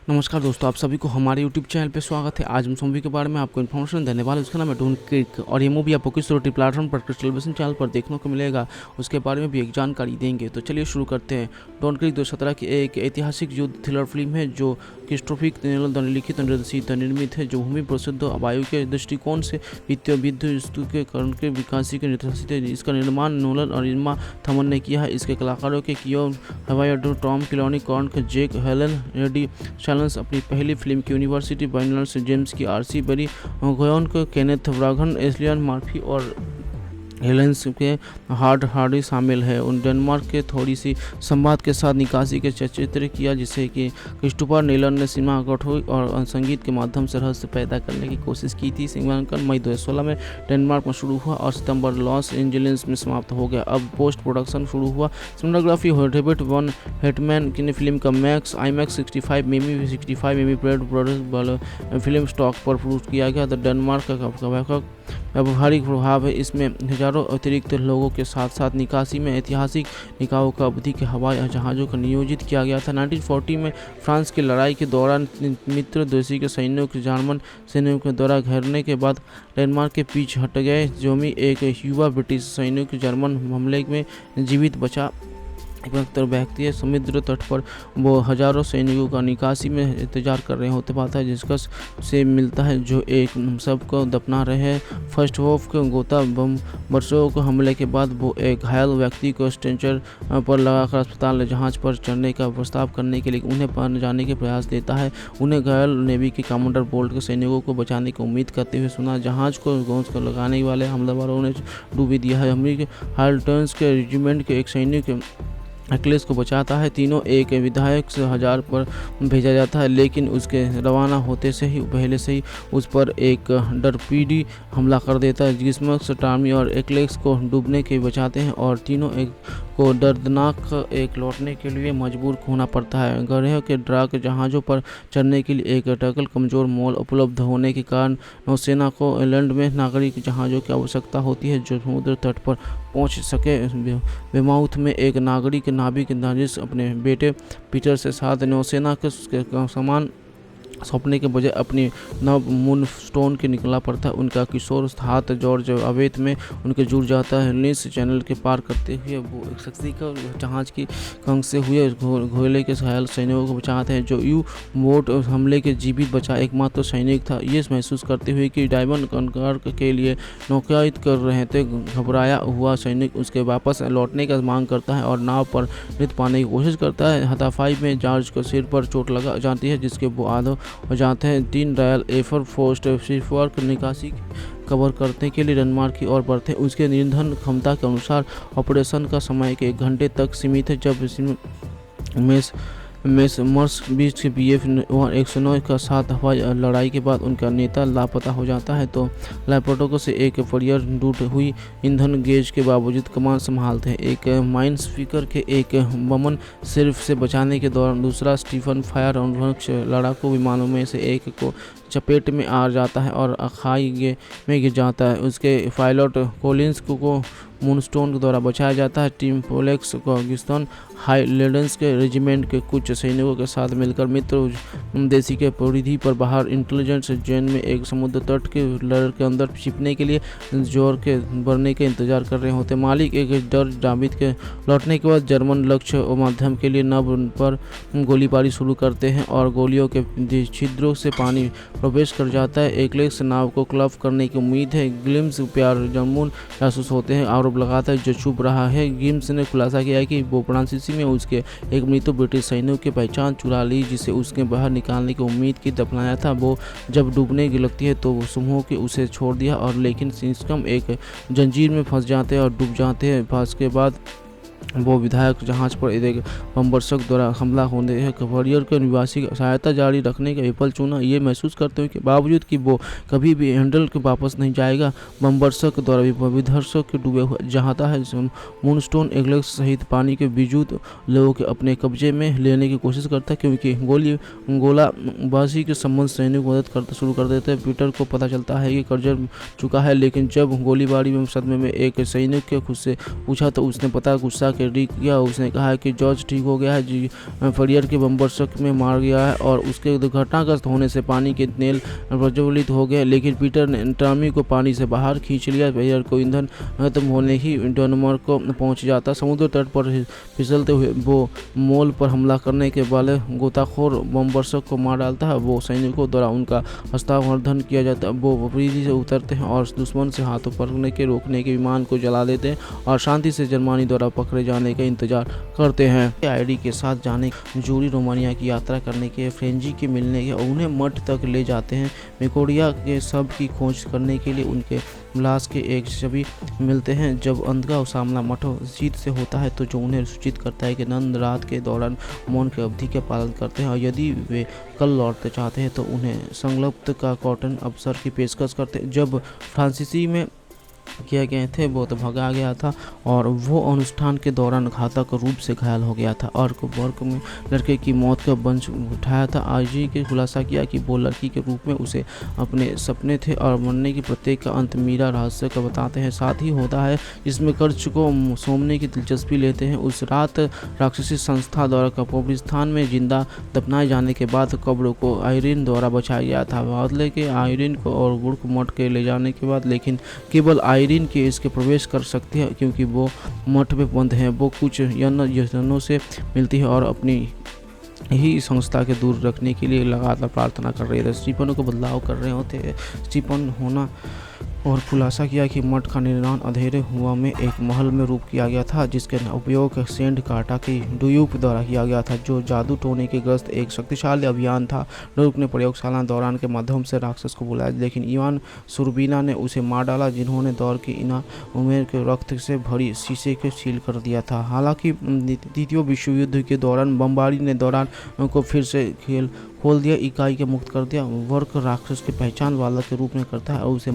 नमस्कार दोस्तों, आप सभी को हमारे यूट्यूब चैनल पे स्वागत है। आज हम इस मूवी के बारे में आपको इन्फॉर्मेशन देने वाले हैं। उसका नाम है डून क्रीक और ये मूवी आपको किस OTT प्लेटफॉर्म पर टेलीविजन चैनल पर देखने को मिलेगा, उसके बारे में भी एक जानकारी देंगे। तो चलिए शुरू करते हैं। डून क्रीक 2017 की एक ऐतिहासिक युद्ध थ्रिलर फिल्म है जो क्रिस्टोफर नोलन द्वारा लिखित और निर्मित है, जो भूमि प्रसिद्ध वायु के दृष्टिकोण से वित्तीय युद्ध के करण के विकास के निर्देशित है। इसका निर्माण नोलन और इरमा थमन ने किया है। इसके कलाकारों के कियो हवाई अड्डा, टॉम किलोनी, कॉर्न, जेक हेलन, रेडी शैलेंस अपनी पहली फिल्म की यूनिवर्सिटी बर्नर से जेम्स की आरसी बरी गोयन को केनेथ ब्रागन, एलियन मर्फी और हेलेंस के हार्डी शामिल है। उन डेनमार्क के थोड़ी सी संवाद के साथ निकासी के चित्र किया, जिसे कि क्रिस्टोफर नोलन ने सिनेमाटोग्राफी और संगीत के माध्यम से रहस्य पैदा करने की कोशिश की थी। सिनेमांकन मई 2016 में डेनमार्क में शुरू हुआ और सितंबर लॉस एंजलिस में समाप्त हो गया। अब पोस्ट प्रोडक्शन शुरू हुआ। सिनेमाटोग्राफी डेविड वन हेटमैन की फिल्म का IMAX 65 मिमी फिल्म स्टॉक पर प्रूफ किया गया। द डेनमार्क का व्यावहारिक प्रभाव है। इसमें हजारों अतिरिक्त लोगों के साथ साथ निकासी में ऐतिहासिक निकायों का अवधि के हवाई जहाज़ों को नियोजित किया गया था। 1940 में फ्रांस की लड़ाई के दौरान मित्र देशी के सैनिकों के जर्मन सैनिकों के द्वारा घेरने के बाद डेनमार्क के पीछे हट गए। जोमी एक युवा ब्रिटिश सैनिक जर्मन हमले में जीवित बचा। व्यक्ति समुद्र तट पर वो हजारों सैनिकों का निकासी में इंतजार कर रहे होते पाता है, जिसका से मिलता है जो एक सबको दफना रहे हैं। फर्स्ट वॉफ के गोता बम वर्षों को हमले के बाद वो एक घायल व्यक्ति को स्ट्रेचर पर लगाकर अस्पताल जहाज पर चढ़ने का प्रस्ताव करने के लिए उन्हें पर जाने के प्रयास देता है। उन्हें घायल नेवी के कमांडर बोल्ट के सैनिकों को बचाने की उम्मीद करते हुए सुना जहाज को गोंद कर लगाने वाले हमलावरों ने डूबी दिया है। अमेरिकी हार्टन्स के रेजिमेंट के एक सैनिक अखिलेश को बचाता है। तीनों एक विधायक से हजार पर भेजा जाता है, लेकिन उसके रवाना होते से ही पहले से ही उस पर एक डरपीडी हमला कर देता है, जिसमें टॉमी और एलेक्स को डूबने के बचाते हैं और तीनों एक को दर्दनाक एक लौटने के लिए मजबूर होना पड़ता है। ग्रह के ड्राक जहाज़ों पर चढ़ने के लिए एक टकल कमज़ोर मोल उपलब्ध होने के कारण नौसेना को इंग्लैंड में नागरिक जहाज़ों की आवश्यकता होती है जो समुद्र तट पर पहुंच सके। वेमाउथ में एक नागरिक नाविक नाजिस अपने बेटे पीटर से साथ नौसेना के सामान सौंपने के बजाय अपनी नव मूनस्टोन के निकला पड़ता है। उनका किशोर हाथ जॉर्ज अवैध में उनके जुड़ जाता है। नीस चैनल के पार करते हुए वो एक शख्सी का जहाज की कंग से हुए घोड़े के घायल सैनिकों को बचाते हैं, जो यू बोट हमले के जीवित बचा एकमात्र सैनिक था। ये महसूस करते हुए कि डायमंड कनकार के लिए नौकायद कर रहे थे, घबराया हुआ सैनिक उसके वापस लौटने का मांग करता है और नाव पर नित पाने की कोशिश करता है। हाथापाई में जॉर्ज को सिर पर चोट लगा जाती है, जिसके वो आधो हो जाते हैं। 3 रॉयल एयर फोर्स शिपवर्क निकासी कवर करने के लिए डेनमार्क की ओर बढ़ते हैं। उसके ईंधन क्षमता के अनुसार ऑपरेशन का समय 1 घंटे तक सीमित है। जब मर्स बीच के BF 109 का साथ हवाई लड़ाई के बाद उनका नेता लापता हो जाता है, तो लापटों से एक फरियर टूट हुई ईंधन गेज के बावजूद कमान संभालते हैं। एक माइन स्पीकर के एक बमन सिर्फ से बचाने के दौरान दूसरा स्टीफन फायर लड़ाकू विमानों में से एक को चपेट में आ जाता है और खाई में गिर जाता है। उसके पायलट कोलिंस को मूनस्टोन के द्वारा बचाया जाता है। टीम पोलेक्स को गिस्टन हाईलैंड्स के रेजिमेंट के कुछ सैनिकों के साथ मिलकर मित्र देशी के परिधि पर बाहर इंटेलिजेंस जैन में एक समुद्र तट के लहर के अंदर छिपने के लिए जोर के बढ़ने के इंतजार कर रहे होते। मालिक एक डर जाबित के लौटने के बाद जर्मन लक्ष्य और माध्यम के लिए नभ पर गोलीबारी शुरू करते हैं और गोलियों के छिद्रों से पानी प्रवेश कर जाता है। एलेक्स नाव को क्लफ करने की उम्मीद है। गिम्स प्यार जमून जासूस होते हैं, आरोप लगाता है जो चुप रहा है। गिम्स ने खुलासा किया है कि वो फ्रांसीसी में उसके एक मृत ब्रिटिश सैनिक की पहचान चुरा ली, जिसे उसने बाहर निकालने की उम्मीद की दफनाया था। वो जब डूबने की लगती है तो वो समूह के उसे छोड़ दिया और लेकिन सिस्कम एक जंजीर में फंस जाते हैं और डूब जाते हैं। फंस के बाद वो विधायक जहाज पर एक बमवर्षक द्वारा हमला होने है। वॉरियर के निवासी सहायता जारी रखने का विफल चुना, ये महसूस करते हुए कि बावजूद कि वो कभी भी हैंडल के वापस नहीं जाएगा। बमवर्षक द्वारा विध्वंसक के डूबे हुए जाता है। मूनस्टोन एलेक्स सहित पानी के बावजूद लोगों के अपने कब्जे में लेने की कोशिश करता है, क्योंकि गोलाबाजी के संबंध सैनिक मदद करना शुरू कर देते हैं। पीटर को पता चलता है कि कर्जर चुका है, लेकिन जब गोलीबारी में सदमे में एक सैनिक के खुद से पूछा तो उसने पता गुस्सा के डी किया। उसने कहा कि जॉर्ज ठीक हो गया है, जी फरियर के बमवर्षक में मार गया है और उसके दुर्घटनाग्रस्त होने से पानी के तेल प्रज्वलित हो गए, लेकिन पीटर ने टॉमी को पानी से बाहर खींच लिया। फरियर को ईंधन खत्म होने ही डेनमार्क को पहुंच जाता। समुद्र तट पर फिसलते हुए वो मोल पर हमला करने के वाले गोताखोर बमवर्षक को मार डालता है। वो सैनिकों द्वारा उनका हस्तावर्धन किया जाता है। वो विपरीत से उतरते हैं और दुश्मन से हाथों पकड़ने के रोकने के विमान को जला देते हैं और शांति से जर्मनी द्वारा पकड़े जाने का इंतजार करते हैं। आईडी के साथ जाने जूरी रोमानिया की यात्रा करने के, फ्रेंजी के मिलने के और उन्हें मठ तक ले जाते हैं। मेकोडिया के शव की खोज करने के लिए उनके लाश के एक छवि मिलते हैं। जब अंत का सामना मठोजीत से होता है तो जो उन्हें सूचित करता है कि नंद रात के दौरान मौन की अवधि का पालन करते हैं और यदि वे कल लौटते चाहते हैं तो उन्हें संलग्न का कॉटन अवसर की पेशकश करते हैं। जब फ्रांसीसी में किए गए थे वो तो भगा गया था और वो अनुष्ठान के दौरान घातक रूप से घायल हो गया था और वर्क में लड़के की मौत का वंश उठाया था। आईजी के खुलासा किया कि वो लड़की के रूप में उसे अपने सपने थे और मरने की प्रत्येक का अंत मीरा रहस्य का बताते हैं। साथ ही होता है जिसमें कर्ज को सोमने की दिलचस्पी लेते हैं। उस रात राक्षसी संस्था द्वारा कब्रिस्तान में जिंदा दफनाए जाने के बाद कब्र को आयरिन द्वारा बचाया गया था। बदले के आयरिन को और गुड़ मठ के ले जाने के बाद लेकिन केवल आयरिन के इसके प्रवेश कर सकती है क्योंकि वो मठ में बंद है। वो कुछ यजनों से मिलती है और अपनी ही संस्था के दूर रखने के लिए लगातार प्रार्थना कर रहे थे। स्टीफन को बदलाव कर रहे होते स्टीफन होना और खुलासा किया कि मठ का निर्माण अंधेरे हुआ में एक महल में रूप किया गया था जिसके उपयोग सेंट काटा की ड्यूक द्वारा किया गया था, जो जादू टोने के ग्रस्त एक शक्तिशाली अभियान था। ड्यूक ने प्रयोगशाला दौरान के माध्यम से राक्षस को बुलाया, लेकिन इवान सुरबीना ने उसे मार डाला, जिन्होंने दौर की इना उमेर के रक्त से भरी शीशे को सील कर दिया था। हालांकि द्वितीय विश्व युद्ध के दौरान बमबारी ने दौरान को फिर से खोल दिया, इकाई के मुक्त कर दिया। वर्क राक्षस की पहचान वाला के रूप में करता है और उसे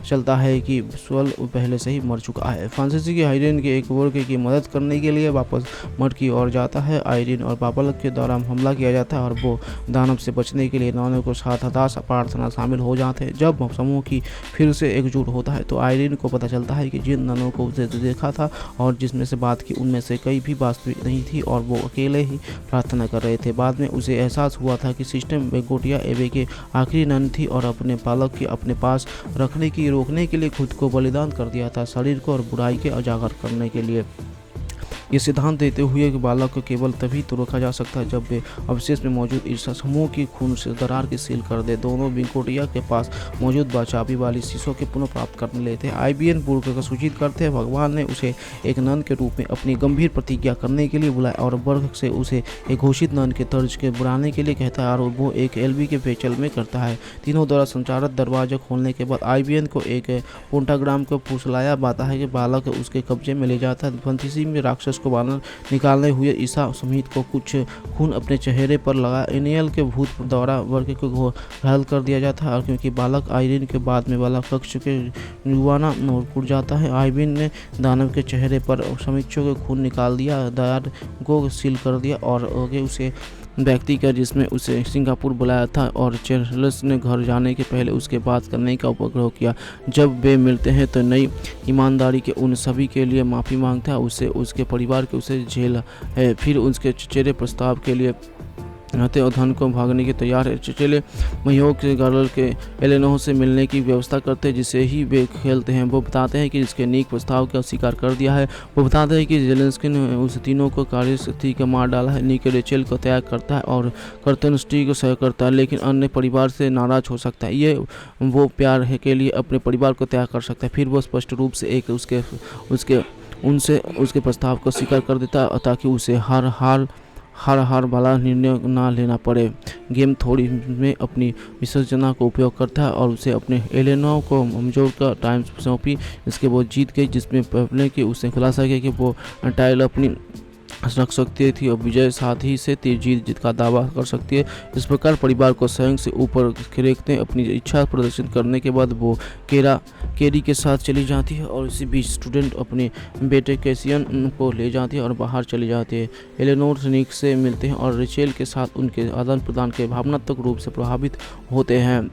चलता है कि स्वल पहले से ही मर चुका है। फ्रांसीसी की आयरिन के एक वर्ग की मदद करने के लिए वापस मठ की ओर जाता है। आयरिन और बाबलक के द्वारा हमला किया जाता है और वो दानव से बचने के लिए नानों को साथ हताश प्रार्थना शामिल हो जाते हैं। जब समूह की फिर से एकजुट होता है तो आयरिन को पता चलता है कि जिन नानों को उसे देखा था और जिसमें से बात की उनमें से कई भी वास्तविक नहीं थी और वो अकेले ही प्रार्थना कर रहे थे। बाद में उसे एहसास हुआ था कि सिस्टम बेगोटिया एवे के आखिरी नन थी और अपने बालक के अपने पास रखने की रोकने के लिए खुद को बलिदान कर दिया था, शरीर को और बुराई के उजागर करने के लिए। ये सिद्धांत देते हुए कि बालक को केवल तभी तो रोका जा सकता है जब वे अवशेष में मौजूद ईर्षा समूह की खून से दरार की सील कर दे। दोनों बिंकोटिया के पास मौजूद चाबी वाली शीशों के पुनः प्राप्त करने लेते हैं। आईबीएन पूर्व को सूचित करते हैं भगवान ने उसे एक नन के रूप में अपनी गंभीर प्रतिज्ञा करने के लिए बुलाया और वर्ग से उसे एक घोषित नन के तर्ज के बुलाने के लिए कहता है और वो एक एलबी के पेचल में करता है। तीनों द्वारा संचालित दरवाजा खोलने के बाद आईबीएन को एक पोंटाग्राम को फुसलाया पाता है कि बालक उसके कब्जे में ले जाता है। फ्रांसीसी में राक्षस को बाहर निकालने हुए ईसा समीत को कुछ खून अपने चेहरे पर लगा एनियल के भूत द्वारा वर्ग को घायल कर दिया जाता है और क्योंकि बालक आयरिन के बाद में बालक कक्ष के युवाना उड़ जाता है। आयरिन ने दानव के चेहरे पर समीक्षों के खून निकाल दिया, दार को सील कर दिया और आगे उसे व्यक्ति का जिसमें उसे सिंगापुर बुलाया था और चार्ल्स ने घर जाने के पहले उसके बात करने का उपग्रह किया। जब वे मिलते हैं तो नई ईमानदारी के उन सभी के लिए माफ़ी मांगता है, उसे उसके परिवार के उसे झेल है। फिर उसके चचेरे प्रस्ताव के लिए रहते और धन को भागने के तैयार है। चचेले महयोग के गर्ल के एलेनो से मिलने की व्यवस्था करते हैं जिसे ही वे खेलते हैं। वो बताते हैं कि इसके नीक प्रस्ताव का स्वीकार कर दिया है। वो बताते हैं कि जेलेंस्की ने उस तीनों को कार्यस्थी का मार डाला है। नीके रेचेल को त्याग करता है और कर्तनस्टी को सह करता है, लेकिन अन्य परिवार से नाराज हो सकता है। ये वो प्यार है के लिए अपने परिवार को त्याग कर सकता है। फिर वो स्पष्ट रूप से एक उसके प्रस्ताव को स्वीकार कर देता है ताकि उसे हर वाला निर्णय ना लेना पड़े। गेम थोड़ी में अपनी विसर्जना को उपयोग करता है और उसे अपने एलेनो को ममजोर का टाइम सौंपी। इसके वो जीत गई, जिसमें पहले कि उसने खुलासा किया कि वो टाइल अपनी रख सकती थी और विजय साथ ही से जीत का दावा कर सकती है। इस प्रकार परिवार को स्वयं से ऊपर खींचते हैं। अपनी इच्छा प्रदर्शन करने के बाद वो केरी के साथ चली जाती है और इसी बीच स्टूडेंट अपने बेटे कैसियन को ले जाती है और बाहर चले जाते हैं। एलेनोर निक से मिलते हैं और रेचेल के साथ उनके आदान प्रदान के भावनात्मक रूप से प्रभावित होते हैं।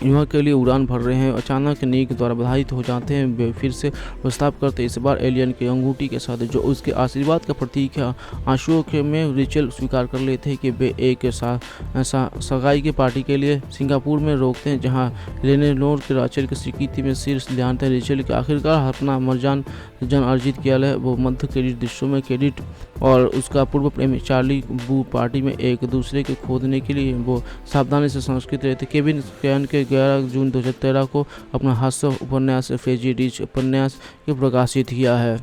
युवा के लिए उड़ान भर रहे हैं। अचानक नीक द्वारा बाधित हो जाते हैं। वे फिर से प्रस्ताव करते, इस बार एलियन की अंगूठी के साथ जो उसके आशीर्वाद का प्रतीक है। आंसुओं में रिचल स्वीकार कर लेते हैं कि वे एक सगाई की पार्टी के लिए सिंगापुर में रोकते हैं, जहां लेनोर के राचेल की स्वीकृति में शीर्ष जानते हैं। रिचल के आखिरकार अपना मर्जान जन अर्जित किया है। वो मध्य क्रेडिट दृश्यों में क्रेडिट और उसका पूर्व प्रेमी चार्ली बू पार्टी में एक दूसरे के खोदने के लिए वो सावधानी से संस्कृत रहते। केविन कैन के 11 जून 2013 को अपना हास्य उपन्यास फ्रेजी रिच उपन्यास के प्रकाशित किया है।